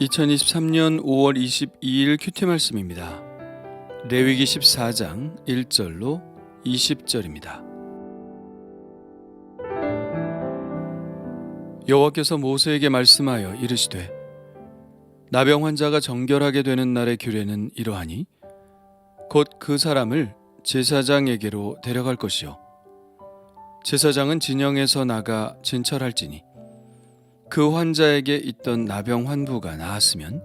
2023년 5월 22일 큐티 말씀입니다. 레위기 14장 1절로 20절입니다. 여호와께서 모세에게 말씀하여 이르시되 나병 환자가 정결하게 되는 날의 규례는 이러하니 곧 그 사람을 제사장에게로 데려갈 것이요 제사장은 진영에서 나가 진찰할지니 그 환자에게 있던 나병 환부가 나았으면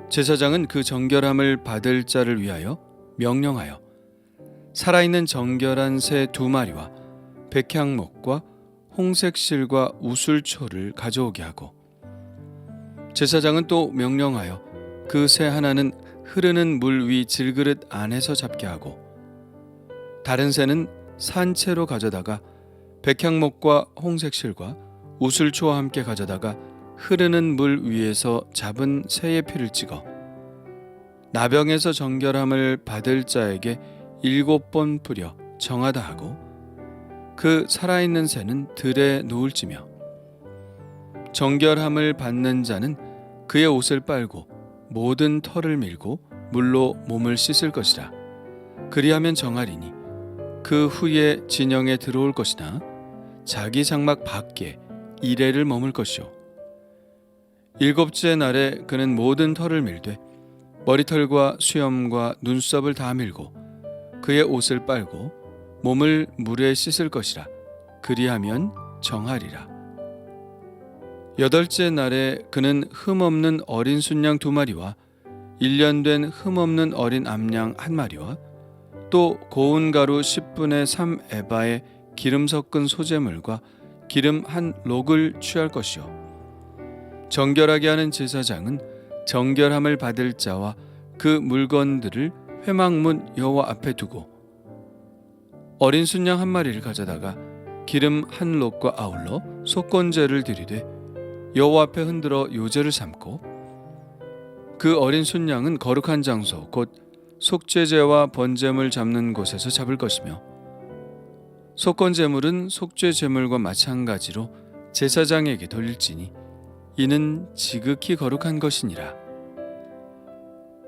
제사장은 그 정결함을 받을 자를 위하여 명령하여 살아있는 정결한 새 2마리와 백향목과 홍색실과 우술초를 가져오게 하고 제사장은 또 명령하여 그 새 하나는 흐르는 물 위 질그릇 안에서 잡게 하고 다른 새는 산채로 가져다가 백향목과 홍색실과 우술초와 함께 가져다가 흐르는 물 위에서 잡은 새의 피를 찍어 나병에서 정결함을 받을 자에게 7번 뿌려 정하다 하고 그 살아있는 새는 들에 놓을지며 정결함을 받는 자는 그의 옷을 빨고 모든 털을 밀고 물로 몸을 씻을 것이라. 그리하면 정하리니 그 후에 진영에 들어올 것이나 자기 장막 밖에 이레를 머물 것이요 7째 날에 그는 모든 털을 밀되 머리털과 수염과 눈썹을 다 밀고 그의 옷을 빨고 몸을 물에 씻을 것이라. 그리하면 정하리라. 8째 날에 그는 흠없는 어린 순양 2마리와 1년 된 흠없는 어린 암양 1마리와 또 고운 가루 10분의 3 에바의 기름 섞은 소재물과 기름 1록을 취할 것이요 정결하게 하는 제사장은 정결함을 받을 자와 그 물건들을 회막문 여호와 앞에 두고 어린 순양 1마리를 가져다가 기름 1록과 아울러 속건제를 드리되 여호와 앞에 흔들어 요제를 삼고 그 어린 순양은 거룩한 장소 곧 속죄제와 번제물 잡는 곳에서 잡을 것이며 속건제물은 속죄제물과 마찬가지로 제사장에게 돌릴지니 이는 지극히 거룩한 것이니라.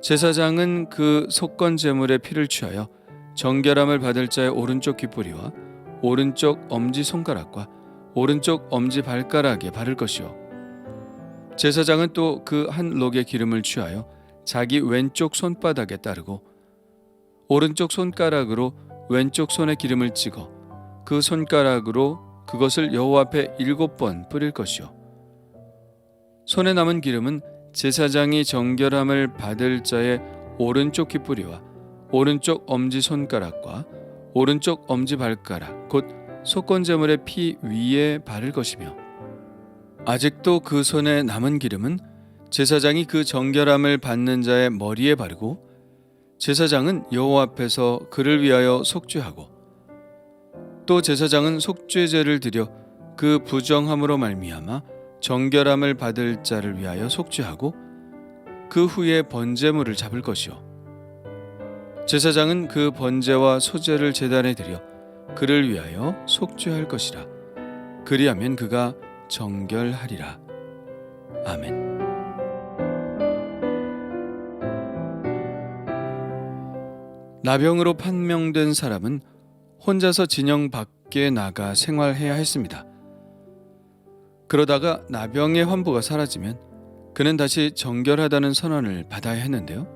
제사장은 그 속건제물의 피를 취하여 정결함을 받을 자의 오른쪽 귓뿌리와 오른쪽 엄지손가락과 오른쪽 엄지발가락에 바를 것이요 제사장은 또 그 1록의 기름을 취하여 자기 왼쪽 손바닥에 따르고 오른쪽 손가락으로 왼쪽 손에 기름을 찍어 그 손가락으로 그것을 여호와 앞에 7번 뿌릴 것이요 손에 남은 기름은 제사장이 정결함을 받을 자의 오른쪽 귓뿌리와 오른쪽 엄지손가락과 오른쪽 엄지발가락 곧 속건제물의 피 위에 바를 것이며 아직도 그 손에 남은 기름은 제사장이 그 정결함을 받는 자의 머리에 바르고 제사장은 여호와 앞에서 그를 위하여 속죄하고 또 제사장은 속죄제를 드려 그 부정함으로 말미암아 정결함을 받을 자를 위하여 속죄하고 그 후에 번제물을 잡을 것이요 제사장은 그 번제와 소제를 제단에 드려 그를 위하여 속죄할 것이라. 그리하면 그가 정결하리라. 아멘. 나병으로 판명된 사람은 혼자서 진영 밖에 나가 생활해야 했습니다. 그러다가 나병의 환부가 사라지면 그는 다시 정결하다는 선언을 받아야 했는데요.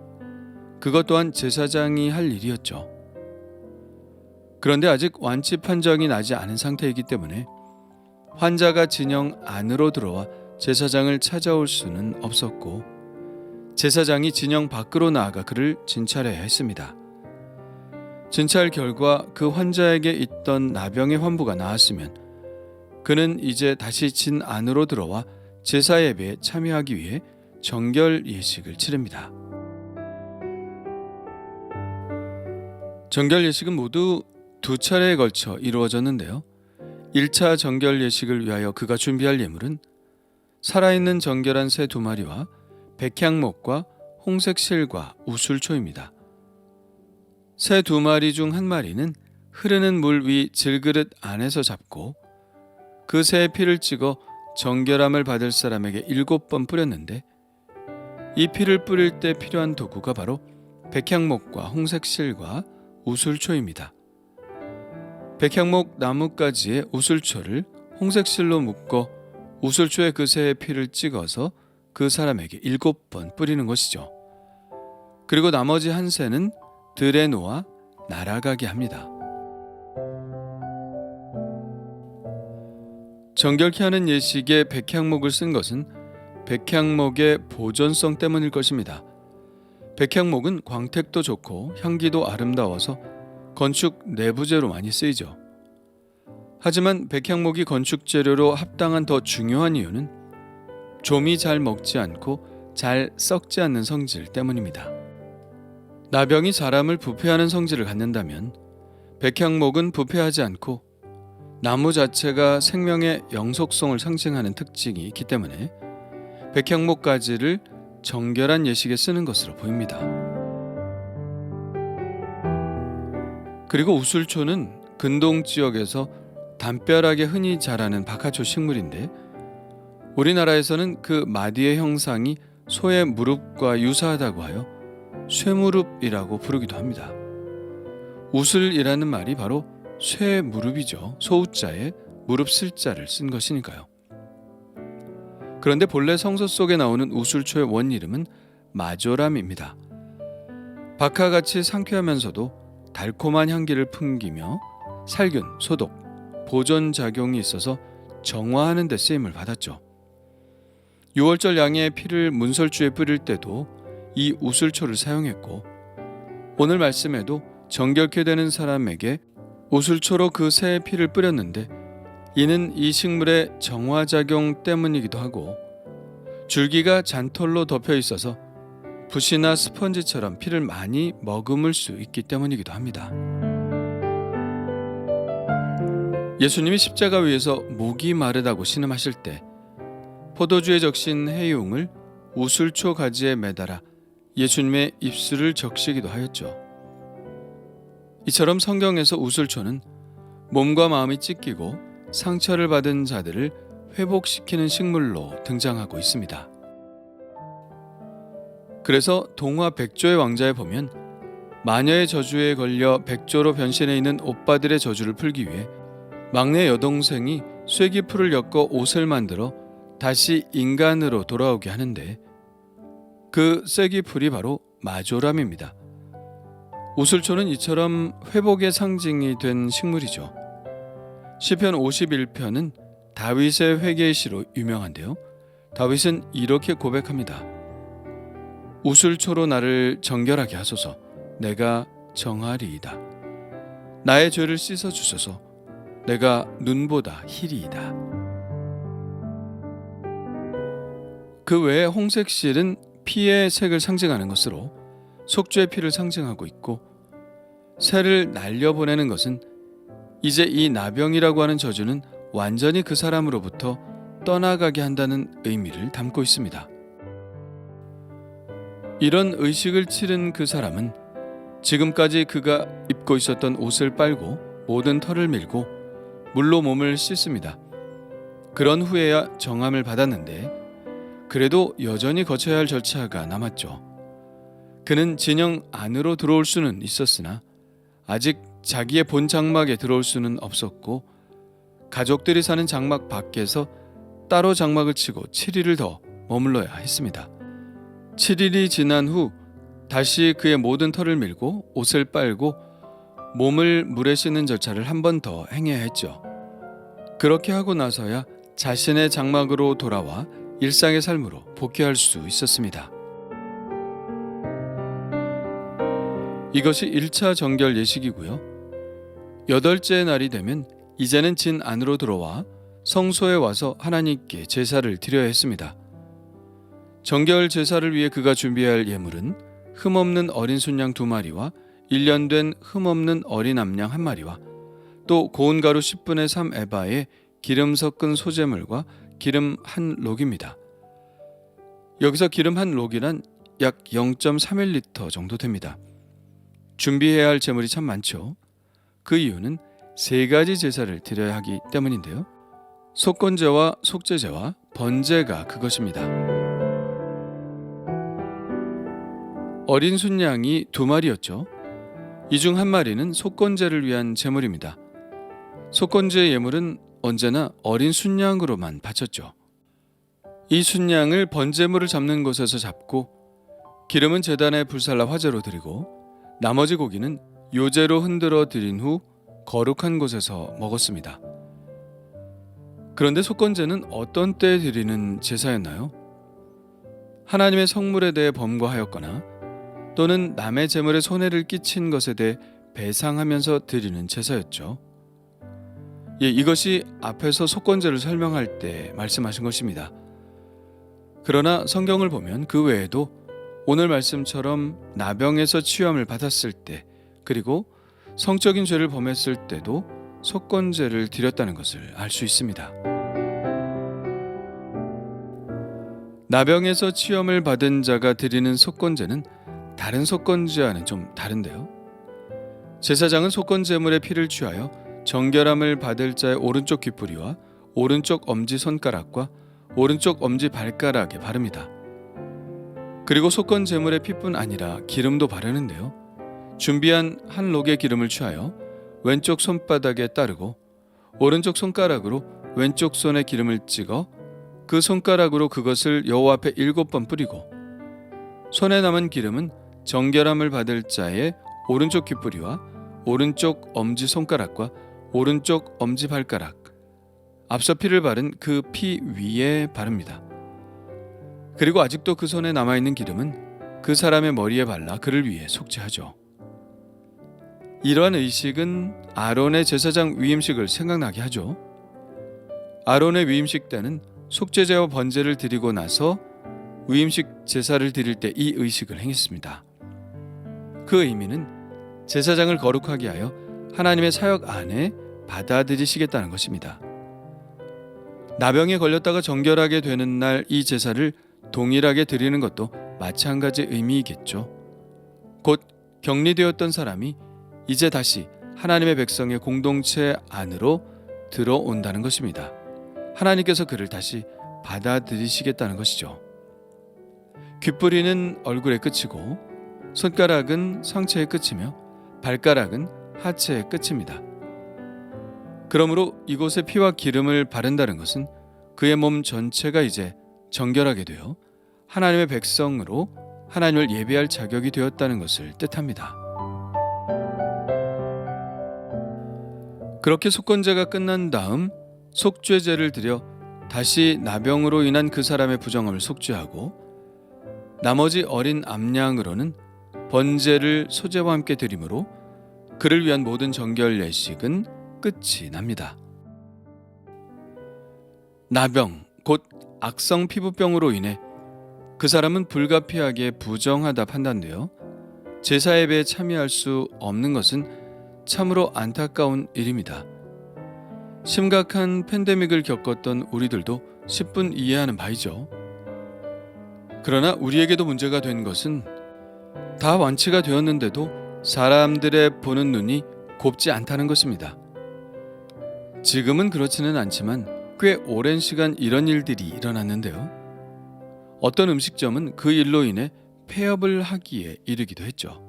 그것 또한 제사장이 할 일이었죠. 그런데 아직 완치 판정이 나지 않은 상태이기 때문에 환자가 진영 안으로 들어와 제사장을 찾아올 수는 없었고 제사장이 진영 밖으로 나아가 그를 진찰해야 했습니다. 진찰 결과 그 환자에게 있던 나병의 환부가 나았으면 그는 이제 다시 진 안으로 들어와 제사 예배에 참여하기 위해 정결 예식을 치릅니다. 정결 예식은 모두 2차례에 걸쳐 이루어졌는데요. 1차 정결 예식을 위하여 그가 준비할 예물은 살아있는 정결한 새 2마리와 백향목과 홍색실과 우술초입니다. 새 2마리 중 1마리는 흐르는 물 위 질그릇 안에서 잡고 그 새의 피를 찍어 정결함을 받을 사람에게 7번 뿌렸는데 이 피를 뿌릴 때 필요한 도구가 바로 백향목과 홍색실과 우술초입니다. 백향목 나뭇가지에 우술초를 홍색실로 묶어 우술초에 그 새의 피를 찍어서 그 사람에게 7번 뿌리는 것이죠. 그리고 나머지 한 새는 들에 놓아 날아가게 합니다. 정결케 하는 예식에 백향목을 쓴 것은 백향목의 보존성 때문일 것입니다. 백향목은 광택도 좋고 향기도 아름다워서 건축 내부재로 많이 쓰이죠. 하지만 백향목이 건축 재료로 합당한 더 중요한 이유는 좀이 잘 먹지 않고 잘 썩지 않는 성질 때문입니다. 나병이 사람을 부패하는 성질을 갖는다면 백향목은 부패하지 않고 나무 자체가 생명의 영속성을 상징하는 특징이 있기 때문에 백향목 가지를 정결한 예식에 쓰는 것으로 보입니다. 그리고 우술초는 근동 지역에서 담벼락에 흔히 자라는 박하초 식물인데 우리나라에서는 그 마디의 형상이 소의 무릎과 유사하다고 하여 쇠무릎이라고 부르기도 합니다. 우슬이라는 말이 바로 쇠 무릎이죠. 소우자에 무릎 쓸자를 쓴 것이니까요. 그런데 본래 성서 속에 나오는 우술초의 원 이름은 마조람입니다. 박하같이 상쾌하면서도 달콤한 향기를 풍기며 살균, 소독, 보존 작용이 있어서 정화하는 데 쓰임을 받았죠. 유월절 양의 피를 문설주에 뿌릴 때도 이 우술초를 사용했고 오늘 말씀에도 정결케 되는 사람에게 우술초로 그 새의 피를 뿌렸는데 이는 이 식물의 정화작용 때문이기도 하고 줄기가 잔털로 덮여 있어서 붓이나 스펀지처럼 피를 많이 머금을 수 있기 때문이기도 합니다. 예수님이 십자가 위에서 목이 마르다고 신음하실 때 포도주에 적신 해용을 우술초 가지에 매달아 예수님의 입술을 적시기도 하였죠. 이처럼 성경에서 우술초는 몸과 마음이 찢기고 상처를 받은 자들을 회복시키는 식물로 등장하고 있습니다. 그래서 동화 백조의 왕자에 보면 마녀의 저주에 걸려 백조로 변신해 있는 오빠들의 저주를 풀기 위해 막내 여동생이 쐐기풀을 엮어 옷을 만들어 다시 인간으로 돌아오게 하는데 그 쐐기풀이 바로 마조람입니다. 우술초는 이처럼 회복의 상징이 된 식물이죠. 시편 51편은 다윗의 회개의 시로 유명한데요. 다윗은 이렇게 고백합니다. 우술초로 나를 정결하게 하소서. 내가 정하리이다. 나의 죄를 씻어 주소서. 내가 눈보다 희리이다. 그 외에 홍색실은 피의 색을 상징하는 것으로 속죄의 피를 상징하고 있고 새를 날려보내는 것은 이제 이 나병이라고 하는 저주는 완전히 그 사람으로부터 떠나가게 한다는 의미를 담고 있습니다. 이런 의식을 치른 그 사람은 지금까지 그가 입고 있었던 옷을 빨고 모든 털을 밀고 물로 몸을 씻습니다. 그런 후에야 정함을 받았는데 그래도 여전히 거쳐야 할 절차가 남았죠. 그는 진영 안으로 들어올 수는 있었으나 아직 자기의 본 장막에 들어올 수는 없었고 가족들이 사는 장막 밖에서 따로 장막을 치고 7일을 더 머물러야 했습니다. 7일이 지난 후 다시 그의 모든 털을 밀고 옷을 빨고 몸을 물에 씻는 절차를 한 번 더 행해야 했죠. 그렇게 하고 나서야 자신의 장막으로 돌아와 일상의 삶으로 복귀할 수 있었습니다. 이것이 1차 정결 예식이고요. 8째 날이 되면 이제는 진 안으로 들어와 성소에 와서 하나님께 제사를 드려야 했습니다. 정결 제사를 위해 그가 준비할 예물은 흠없는 어린 순양 2마리와 1년 된 흠없는 어린 암양 1마리와 또 고운 가루 10분의 3 에바에 기름 섞은 소재물과 기름 1록입니다. 여기서 기름 1록이란 약 0.31리터 정도 됩니다. 준비해야 할 제물이 참 많죠. 그 이유는 3가지 제사를 드려야 하기 때문인데요. 속건제와 속죄제와 번제가 그것입니다. 어린 순양이 2마리였죠. 이 중 1마리는 속건제를 위한 제물입니다. 속건제의 예물은 언제나 어린 순양으로만 바쳤죠. 이 순양을 번제물을 잡는 곳에서 잡고 기름은 제단에 불살라 화제로 드리고 나머지 고기는 요제로 흔들어 드린 후 거룩한 곳에서 먹었습니다. 그런데 속건제는 어떤 때에 드리는 제사였나요? 하나님의 성물에 대해 범과하였거나 또는 남의 제물에 손해를 끼친 것에 대해 배상하면서 드리는 제사였죠. 이것이 앞에서 속건제를 설명할 때 말씀하신 것입니다. 그러나 성경을 보면 그 외에도 오늘 말씀처럼 나병에서 치유함을 받았을 때 그리고 성적인 죄를 범했을 때도 속건제를 드렸다는 것을 알 수 있습니다. 나병에서 치유함을 받은 자가 드리는 속건제는 다른 속건제와는 좀 다른데요. 제사장은 속건제물의 피를 취하여 정결함을 받을 자의 오른쪽 귀뿌리와 오른쪽 엄지손가락과 오른쪽 엄지발가락에 바릅니다. 그리고 속건제물의 피뿐 아니라 기름도 바르는데요. 준비한 한 록의 기름을 취하여 왼쪽 손바닥에 따르고 오른쪽 손가락으로 왼쪽 손에 기름을 찍어 그 손가락으로 그것을 여호와 앞에 7번 뿌리고 손에 남은 기름은 정결함을 받을 자의 오른쪽 귀뿌리와 오른쪽 엄지손가락과 오른쪽 엄지발가락 앞서 피를 바른 그 피 위에 바릅니다. 그리고 아직도 그 손에 남아있는 기름은 그 사람의 머리에 발라 그를 위해 속죄하죠. 이러한 의식은 아론의 제사장 위임식을 생각나게 하죠. 아론의 위임식 때는 속죄제와 번제를 드리고 나서 위임식 제사를 드릴 때 이 의식을 행했습니다. 그 의미는 제사장을 거룩하게 하여 하나님의 사역 안에 받아들이시겠다는 것입니다. 나병에 걸렸다가 정결하게 되는 날 이 제사를 동일하게 드리는 것도 마찬가지 의미이겠죠. 곧 격리되었던 사람이 이제 다시 하나님의 백성의 공동체 안으로 들어온다는 것입니다. 하나님께서 그를 다시 받아들이시겠다는 것이죠. 귓뿌리는 얼굴의 끝이고 손가락은 상체의 끝이며 발가락은 하체의 끝입니다. 그러므로 이곳에 피와 기름을 바른다는 것은 그의 몸 전체가 이제 정결하게 되어 하나님의 백성으로 하나님을 예배할 자격이 되었다는 것을 뜻합니다. 그렇게 속건제가 끝난 다음 속죄제를 드려 다시 나병으로 인한 그 사람의 부정함을 속죄하고 나머지 어린 암양으로는 번제를 소제와 함께 드림으로 그를 위한 모든 정결 예식은 끝이 납니다. 나병, 곧 악성 피부병으로 인해 그 사람은 불가피하게 부정하다 판단되어 제사 예배에 참여할 수 없는 것은 참으로 안타까운 일입니다. 심각한 팬데믹을 겪었던 우리들도 10분 이해하는 바이죠. 그러나 우리에게도 문제가 된 것은 다 완치가 되었는데도 사람들의 보는 눈이 곱지 않다는 것입니다. 지금은 그렇지는 않지만 꽤 오랜 시간 이런 일들이 일어났는데요. 어떤 음식점은 그 일로 인해 폐업을 하기에 이르기도 했죠.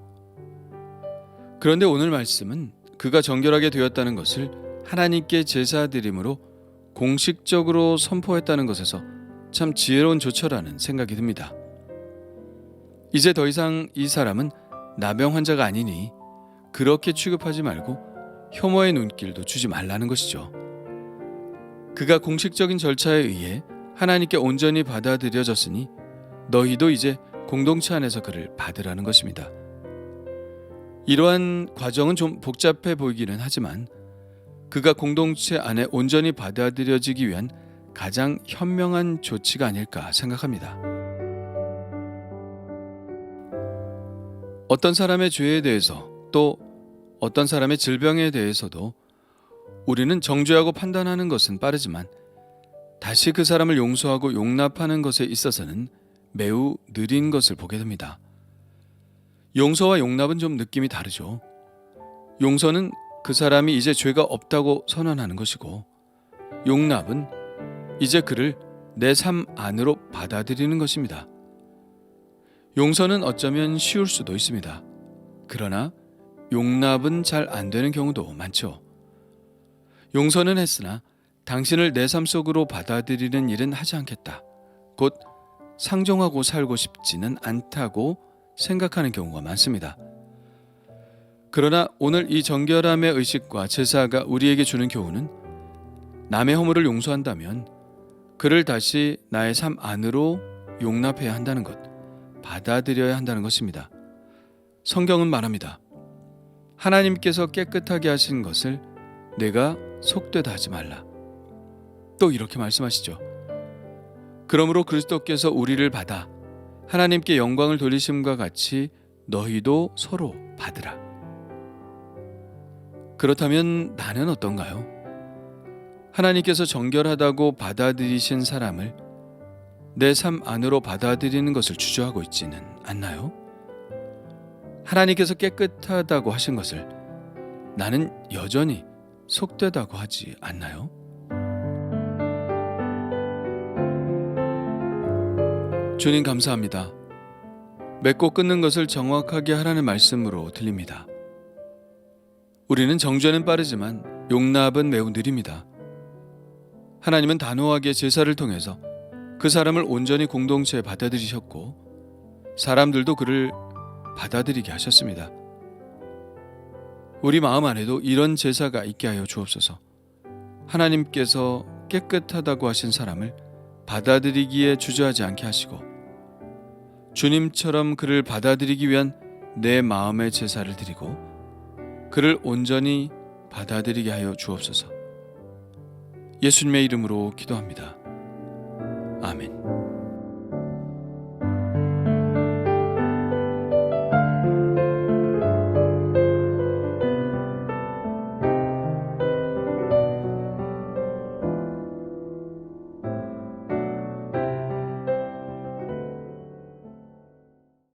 그런데 오늘 말씀은 그가 정결하게 되었다는 것을 하나님께 제사드림으로 공식적으로 선포했다는 것에서 참 지혜로운 조처라는 생각이 듭니다. 이제 더 이상 이 사람은 나병 환자가 아니니 그렇게 취급하지 말고 혐오의 눈길도 주지 말라는 것이죠. 그가 공식적인 절차에 의해 하나님께 온전히 받아들여졌으니 너희도 이제 공동체 안에서 그를 받으라는 것입니다. 이러한 과정은 좀 복잡해 보이기는 하지만 그가 공동체 안에 온전히 받아들여지기 위한 가장 현명한 조치가 아닐까 생각합니다. 어떤 사람의 죄에 대해서 또 어떤 사람의 질병에 대해서도 우리는 정죄하고 판단하는 것은 빠르지만 다시 그 사람을 용서하고 용납하는 것에 있어서는 매우 느린 것을 보게 됩니다. 용서와 용납은 좀 느낌이 다르죠. 용서는 그 사람이 이제 죄가 없다고 선언하는 것이고 용납은 이제 그를 내 삶 안으로 받아들이는 것입니다. 용서는 어쩌면 쉬울 수도 있습니다. 그러나 용납은 잘 안 되는 경우도 많죠. 용서는 했으나 당신을 내 삶 속으로 받아들이는 일은 하지 않겠다. 곧 상종하고 살고 싶지는 않다고 생각하는 경우가 많습니다. 그러나 오늘 이 정결함의 의식과 제사가 우리에게 주는 교훈은 남의 허물을 용서한다면 그를 다시 나의 삶 안으로 용납해야 한다는 것, 받아들여야 한다는 것입니다. 성경은 말합니다. 하나님께서 깨끗하게 하신 것을 내가 속되다 하지 말라. 또 이렇게 말씀하시죠. 그러므로 그리스도께서 우리를 받아 하나님께 영광을 돌리심과 같이 너희도 서로 받으라. 그렇다면 나는 어떤가요? 하나님께서 정결하다고 받아들이신 사람을 내 삶 안으로 받아들이는 것을 주저하고 있지는 않나요? 하나님께서 깨끗하다고 하신 것을 나는 여전히 속되다고 하지 않나요? 주님 감사합니다. 맺고 끊는 것을 정확하게 하라는 말씀으로 들립니다. 우리는 정죄는 빠르지만 용납은 매우 느립니다. 하나님은 단호하게 제사를 통해서 그 사람을 온전히 공동체에 받아들이셨고 사람들도 그를 받아들이게 하셨습니다. 우리 마음 안에도 이런 제사가 있게 하여 주옵소서. 하나님께서 깨끗하다고 하신 사람을 받아들이기에 주저하지 않게 하시고 주님처럼 그를 받아들이기 위한 내 마음의 제사를 드리고 그를 온전히 받아들이게 하여 주옵소서. 예수님의 이름으로 기도합니다. 아멘.